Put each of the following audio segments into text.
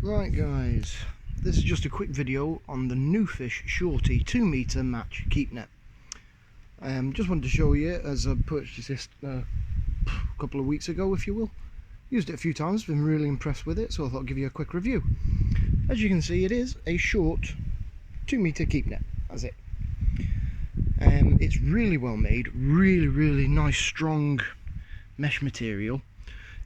Right guys, this is just a quick video on the Nufish Shorty 2 meter match keep net. Just wanted to show you, as I purchased this a couple of weeks ago, if you will. Used it a few times, been really impressed with it, so I thought I'd give you a quick review. As you can see, it is a short 2 meter keep net, that's it. It's really well made, really nice strong mesh material.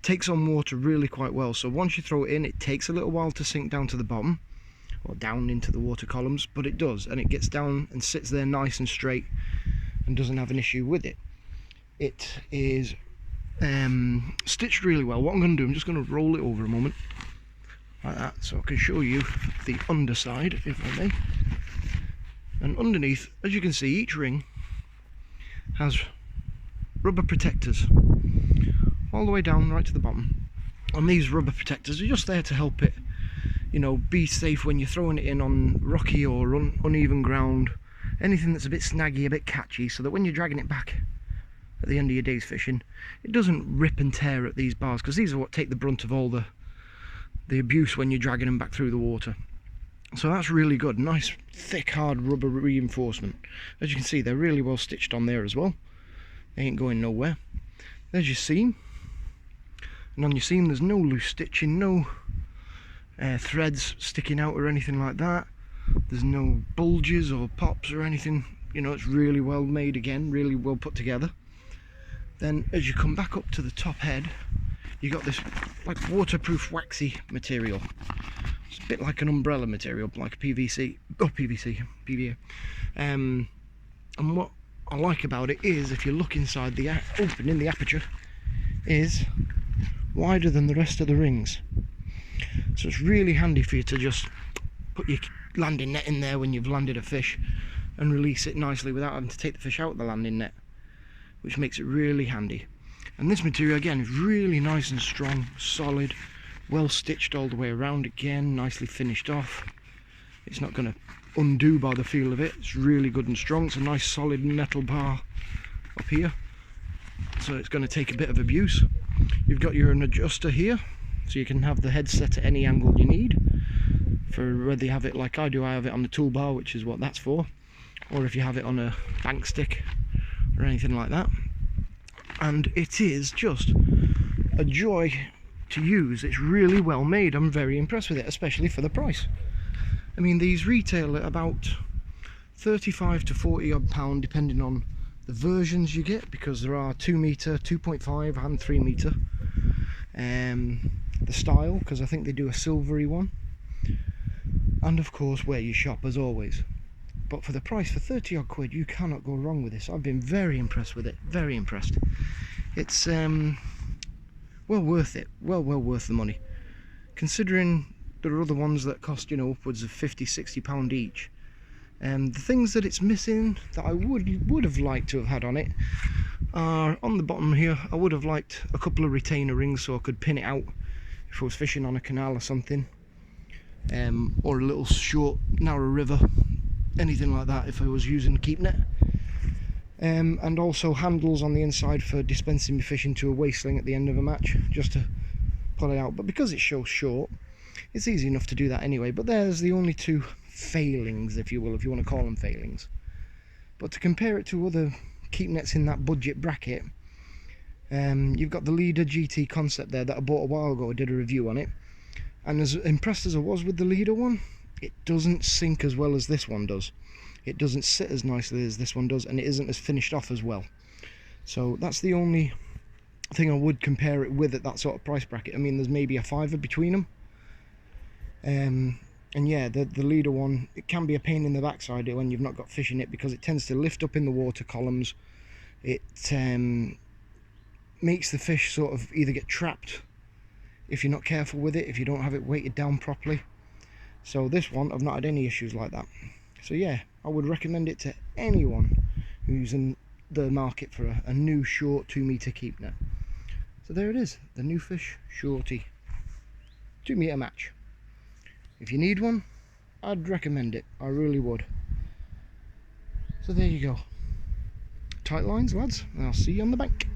Takes on water really quite well, so once you throw it in, it takes a little while to sink down to the bottom or down into the water columns, but it does, and it gets down and sits there nice and straight and doesn't have an issue with it. It is stitched really well. What I'm going to do, I'm just going to roll it over a moment like that so I can show you the underside, if I may. And underneath, as you can see, each ring has rubber protectors all the way down right to the bottom, and these rubber protectors are just there to help it, you know, be safe when you're throwing it in on rocky or uneven ground, anything that's a bit snaggy, a bit catchy, so that when you're dragging it back at the end of your day's fishing, it doesn't rip and tear at these bars, because these are what take the brunt of all the abuse when you're dragging them back through the water. So that's really good. Nice thick hard rubber reinforcement. As you can see, they're really well stitched on there as well. They ain't going nowhere. There's your seam, and on your seam there's no loose stitching, no threads sticking out or anything like that. There's no bulges or pops or anything. You know, it's really well made again, really well put together. Then as you come back up to the top head, you got this like waterproof waxy material. It's a bit like an umbrella material, like a PVC, PVA. And what I like about it is, if you look inside the opening, the aperture is wider than the rest of the rings, so it's really handy for you to just put your landing net in there when you've landed a fish and release it nicely without having to take the fish out of the landing net, which makes it really handy. And this material again is really nice and strong, solid, well stitched all the way around, again nicely finished off. It's not going to undo by the feel of it. It's really good and strong. It's a nice solid metal bar up here, so it's going to take a bit of abuse. You've got your adjuster here, so you can have the head set at any angle you need, for whether you have it like I do. I have it on the toolbar, which is what that's for, or if you have it on a bank stick or anything like that. And it is just a joy to use. It's really well made. I'm very impressed with it, especially for the price. I mean, these retail at about 35 to 40 odd pound, depending on the versions you get, because there are 2 meter, 2.5 and 3 meter. The style, because I think they do a silvery one, and of course where you shop as always. But for the price, for 30 odd quid, you cannot go wrong with this. I've been very impressed with it, very impressed. It's well worth it, well worth the money, considering there are other ones that cost, you know, upwards of 50-60 pound each. The things that it's missing that I would have liked to have had on it are on the bottom here. I would have liked a couple of retainer rings so I could pin it out if I was fishing on a canal or something, or a little short narrow river, anything like that if I was using keep net. And also handles on the inside for dispensing my fish into a waste sling at the end of a match, just to pull it out. But because it's so short, it's easy enough to do that anyway. But there's the only two failings, if you will, if you want to call them failings. But to compare it to other keep nets in that budget bracket, you've got the Leader GT concept there that I bought a while ago. I did a review on it, and as impressed as I was with the Leader one, it doesn't sink as well as this one does. It doesn't sit as nicely as this one does, and it isn't as finished off as well. So that's the only thing I would compare it with at that sort of price bracket. I mean, there's maybe a £5 between them. And yeah, the Leader one, it can be a pain in the backside when you've not got fish in it, because it tends to lift up in the water columns. It makes the fish sort of either get trapped if you're not careful with it, if you don't have it weighted down properly. So this one, I've not had any issues like that. So yeah, I would recommend it to anyone who's in the market for a new short 2 meter keep net. So there it is, the Nufish Shorty 2 meter match. If you need one, I'd recommend it, I really would. So there you go. Tight lines, lads, and I'll see you on the bank.